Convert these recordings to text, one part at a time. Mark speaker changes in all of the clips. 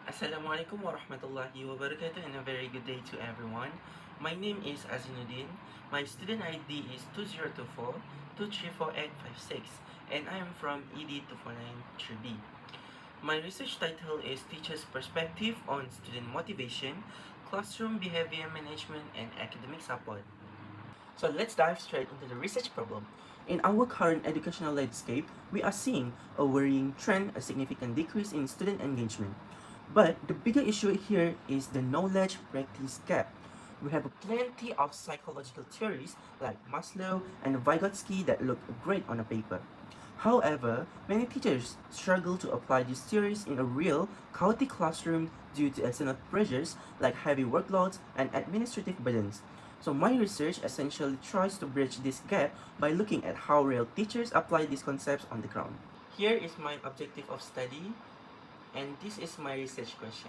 Speaker 1: Assalamualaikum warahmatullahi wabarakatuh and a very good day to everyone. My name is Azinuddin. My student ID is 2024-234-856 and I am from ED2493B. My research title is Teacher's Perspective on Student Motivation, Classroom Behavior Management and Academic Support. So let's dive straight into the research problem. In our current educational landscape, we are seeing a worrying trend, a significant decrease in student engagement. But the bigger issue here is the knowledge-practice gap. We have plenty of psychological theories like Maslow and Vygotsky that look great on a paper. However, many teachers struggle to apply these theories in a real, chaotic classroom due to external pressures like heavy workloads and administrative burdens. So my research essentially tries to bridge this gap by looking at how real teachers apply these concepts on the ground. Here is my objective of study, and this is my research question.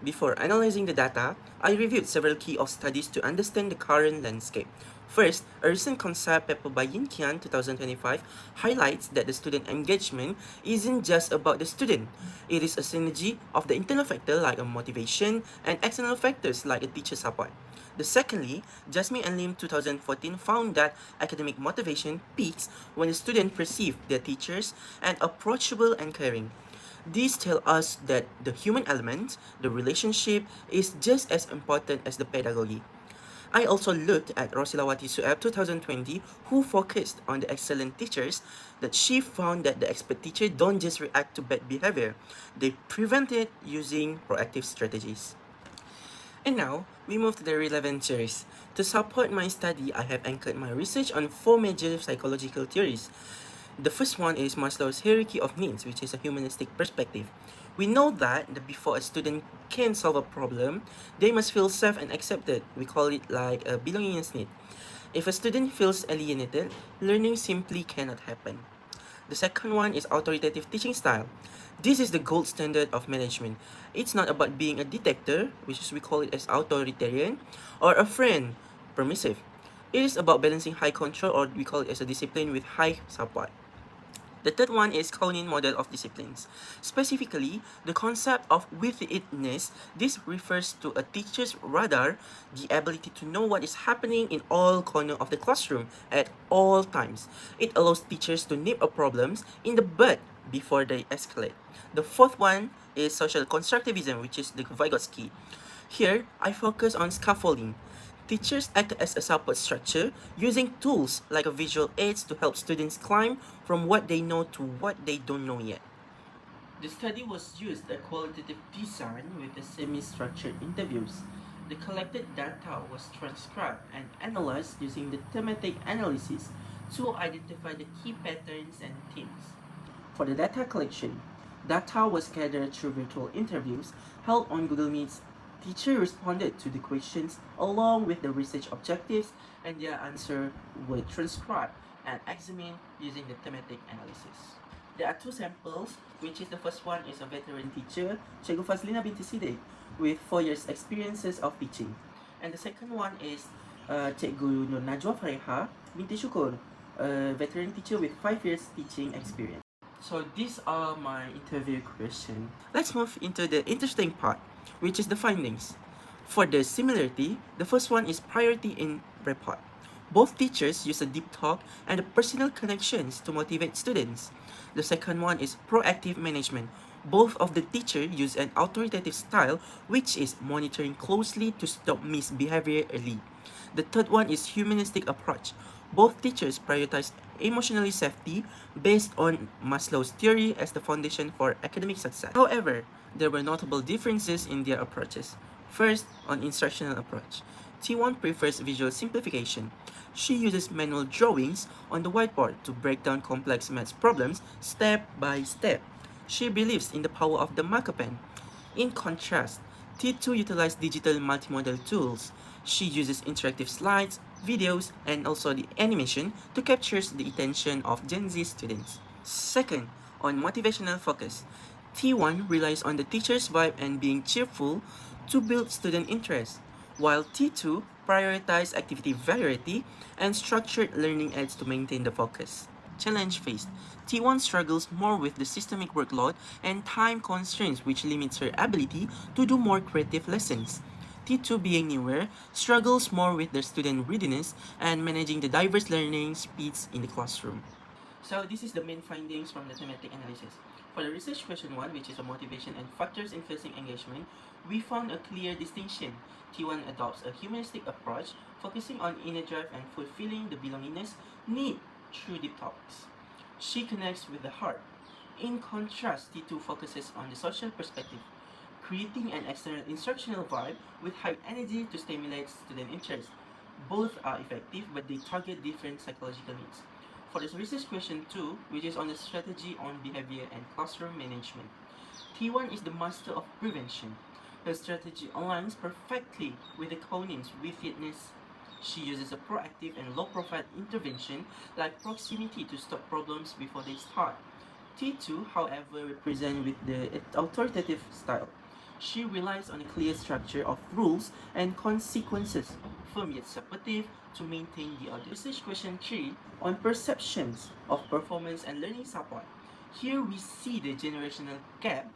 Speaker 1: Before analyzing the data, I reviewed several key of studies to understand the current landscape. First, a recent concept paper by Yin Qian 2025 highlights that the student engagement isn't just about the student. It is a synergy of the internal factor like a motivation and external factors like a teacher support. Secondly, Jasmine and Lim 2014 found that academic motivation peaks when the student perceive their teachers as approachable and caring. These tell us that the human element, the relationship, is just as important as the pedagogy. I also looked at Rosilawati Sueb 2020, who focused on the excellent teachers, that she found that the expert teacher don't just react to bad behavior, they prevent it using proactive strategies. And now, we move to the relevant theories. To support my study, I have anchored my research on four major psychological theories. The first one is Maslow's hierarchy of needs, which is a humanistic perspective. We know that before a student can solve a problem, they must feel safe and accepted. We call it like a belongingness need. If a student feels alienated, learning simply cannot happen. The second one is authoritative teaching style. This is the gold standard of management. It's not about being a dictator, which is we call it as authoritarian, or a friend, permissive. It is about balancing high control, or we call it as a discipline with high support. The third one is Konin model of disciplines. Specifically, the concept of with-itness. This refers to a teacher's radar, the ability to know what is happening in all corners of the classroom at all times. It allows teachers to nip a problems in the bud before they escalate. The fourth one is social constructivism, which is the Vygotsky. Here, I focus on scaffolding. Teachers act as a support structure using tools like visual aids to help students climb from what they know to what they don't know yet. The study was used a qualitative design with the semi-structured interviews. The collected data was transcribed and analyzed using the thematic analysis to identify the key patterns and themes. For the data collection, data was gathered through virtual interviews held on Google Meets. Teachers responded to the questions along with the research objectives, and their answer were transcribed and examined using the thematic analysis. There are two samples, which is the first one is a veteran teacher, Cikgu Fazlina binti Siddiq, with 4 years experiences of teaching. And the second one is Cikgu Nur Najwa Fareha binti Syukur, a veteran teacher with 5 years teaching experience. So these are my interview questions. Let's move into the interesting part, which is the findings. For the similarity, the first one is priority in report. Both teachers use a deep talk and personal connections to motivate students. The second one is proactive management. Both of the teachers use an authoritative style, which is monitoring closely to stop misbehavior early. The third one is humanistic approach. Both teachers prioritize emotionally safety based on Maslow's theory as the foundation for academic success. However, there were notable differences in their approaches. First, on instructional approach. T1 prefers visual simplification. She uses manual drawings on the whiteboard to break down complex maths problems step by step. She believes in the power of the marker pen. In contrast, T2 utilizes digital multimodal tools. She uses interactive slides, videos, and also the animation to capture the attention of Gen Z students. Second, on motivational focus. T1 relies on the teacher's vibe and being cheerful to build student interest, while T2 prioritizes activity variety and structured learning aids to maintain the focus. challenge faced. T1 struggles more with the systemic workload and time constraints, which limits her ability to do more creative lessons. T2, being newer, struggles more with their student readiness and managing the diverse learning speeds in the classroom. So this is the main findings from the thematic analysis. For the research question 1, which is a motivation and factors influencing engagement, we found a clear distinction. T1 adopts a humanistic approach, focusing on inner drive and fulfilling the belongingness need through deep talks. She connects with the heart. In contrast, T2 focuses on the social perspective, creating an external instructional vibe with high energy to stimulate student interest. Both are effective, but they target different psychological needs. For this research question 2, which is on the strategy on behavior and classroom management, T1 is the master of prevention. Her strategy aligns perfectly with the Coning's wittiness. She uses a proactive and low-profile intervention like proximity to stop problems before they start. T2, however, represents with the authoritative style. She relies on a clear structure of rules and consequences, firm yet supportive, to maintain the order. Research question 3 on perceptions of performance and learning support. Here we see the generational gap.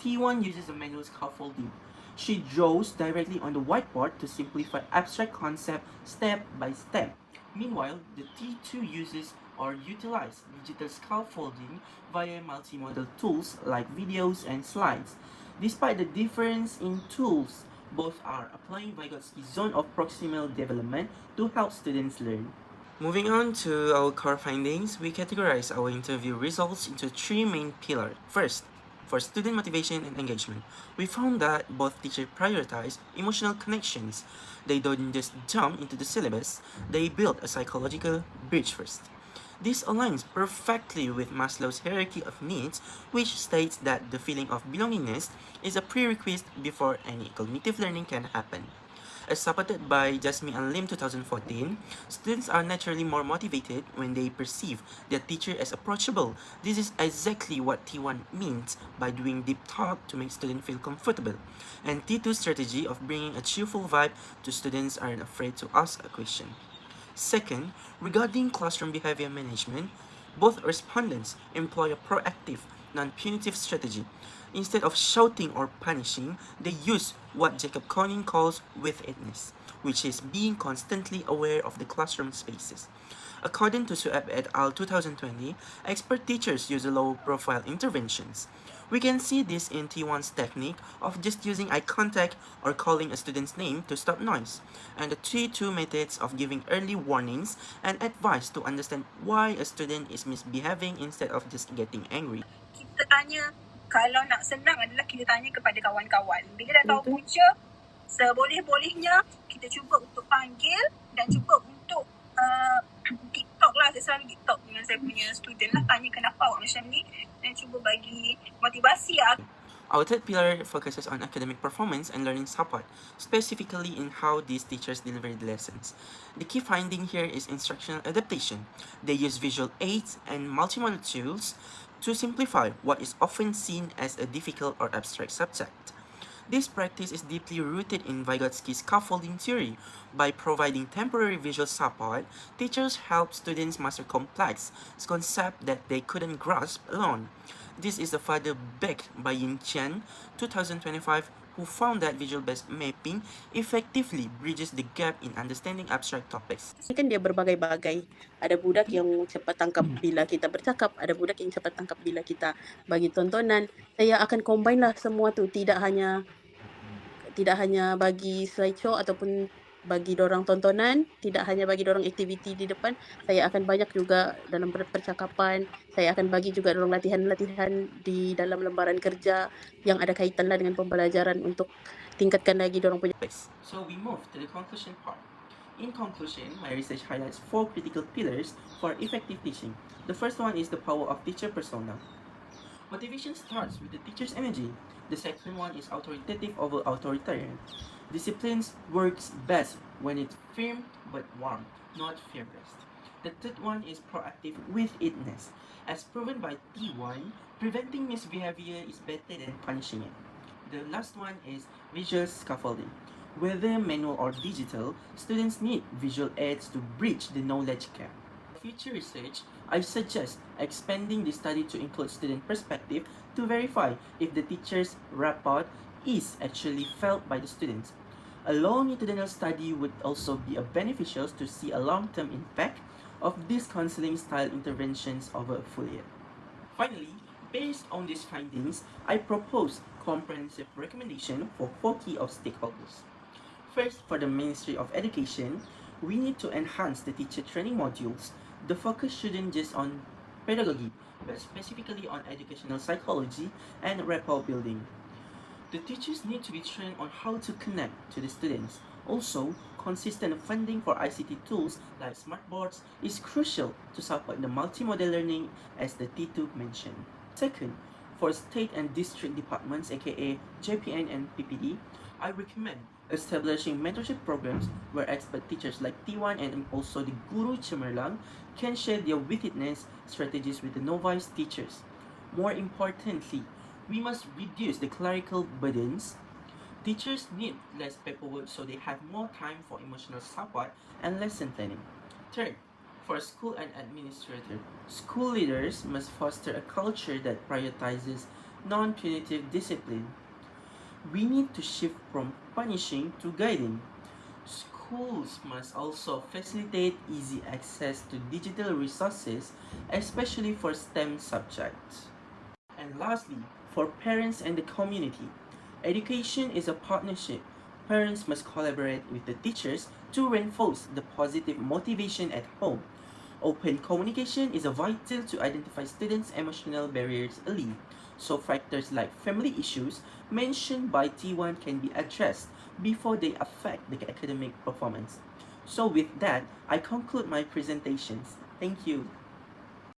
Speaker 1: T1 uses a manual scaffolding. She draws directly on the whiteboard to simplify abstract concept step by step. Meanwhile, the T2 uses or utilizes digital scaffolding via multimodal tools like videos and slides. Despite the difference in tools, both are applying Vygotsky's zone of proximal development to help students learn. Moving on to our core findings, we categorize our interview results into three main pillars. First, for student motivation and engagement, we found that both teachers prioritize emotional connections. They don't just jump into the syllabus, they build a psychological bridge first. This aligns perfectly with Maslow's hierarchy of needs, which states that the feeling of belongingness is a prerequisite before any cognitive learning can happen. As supported by Jasmine and Lim 2014, students are naturally more motivated when they perceive their teacher as approachable. This is exactly what T1 means by doing deep talk to make students feel comfortable. And T2's strategy of bringing a cheerful vibe to students aren't afraid to ask a question. Second, regarding classroom behavior management, both respondents employ a proactive, non-punitive strategy. Instead of shouting or punishing, they use what Jacob Koning calls wittiness, which is being constantly aware of the classroom spaces. According to Sueb et al. 2020, expert teachers use low-profile interventions. We can see this in T1's technique of just using eye contact or calling a student's name to stop noise, and the T2 methods of giving early warnings and advice to understand why a student is misbehaving instead of just getting angry.
Speaker 2: Kita tanya, kalau nak senang adalah kita tanya kepada kawan-kawan. Bila dah tahu punca, seboleh-bolehnya kita cuba untuk panggil dan cuba untuk TikTok lah. Saya selalu TikTok dengan saya punya student lah, tanya kenapa awak macam ni dan cuba bagi motivasi lah.
Speaker 1: Our third pillar focuses on academic performance and learning support, specifically in how these teachers deliver the lessons. The key finding here is instructional adaptation. They use visual aids and multimodal tools to simplify what is often seen as a difficult or abstract subject. This practice is deeply rooted in Vygotsky's scaffolding theory. By providing temporary visual support, teachers help students master complex concepts that they couldn't grasp alone. This is further backed by Yin Chen, 2025, who found that visual-based mapping effectively bridges the gap in understanding abstract topics.
Speaker 3: Kan dia berbagai-bagai. Ada budak yang cepat tangkap bila kita bercakap, ada budak yang cepat tangkap bila kita bagi tontonan. Saya akan combine lah semua tu, tidak hanya bagi slideshow ataupun bagi dorang tontonan, tidak hanya bagi dorang aktiviti di depan. Saya akan banyak juga dalam percakapan. Saya akan bagi juga dorang latihan-latihan di dalam lembaran kerja yang ada kaitanlah dengan pembelajaran untuk tingkatkan lagi dorang punya.
Speaker 1: So we move to the conclusion part. In conclusion, my research highlights 4 critical pillars for effective teaching. The first one is the power of teacher persona. Motivation starts with the teacher's energy. The second one is authoritative over authoritarian. Discipline works best when it's firm but warm, not fear-based. The third one is proactive wittiness. As proven by T1, preventing misbehavior is better than punishing it. The last one is visual scaffolding. Whether manual or digital, students need visual aids to bridge the knowledge gap. future research, I suggest expanding the study to include student perspective to verify if the teacher's rapport is actually felt by the students. A longitudinal study would also be beneficial to see a long-term impact of these counseling style interventions over a full year. Finally, based on these findings, I propose comprehensive recommendation for 4 key of stakeholders. First, for the Ministry of Education, we need to enhance the teacher training modules. The focus shouldn't just on pedagogy, but specifically on educational psychology and rapport building. The teachers need to be trained on how to connect to the students. Also, consistent funding for ICT tools like smartboards is crucial to support the multimodal learning as the T2 mentioned. Second, for state and district departments aka JPN and PPD, I recommend establishing mentorship programs where expert teachers like T1 and also the Guru Cemerlang can share their wittedness strategies with the novice teachers. More importantly, we must reduce the clerical burdens. Teachers need less paperwork so they have more time for emotional support and lesson planning. Third, for school and administrator, school leaders must foster a culture that prioritizes non-punitive discipline. We need to shift from punishing to guiding. Schools must also facilitate easy access to digital resources, especially for STEM subjects. And lastly, for parents and the community, education is a partnership. Parents must collaborate with the teachers to reinforce the positive motivation at home. Open communication is vital to identify students' emotional barriers early, so factors like family issues mentioned by T1 can be addressed before they affect the academic performance. So with that, I conclude my presentations. Thank you.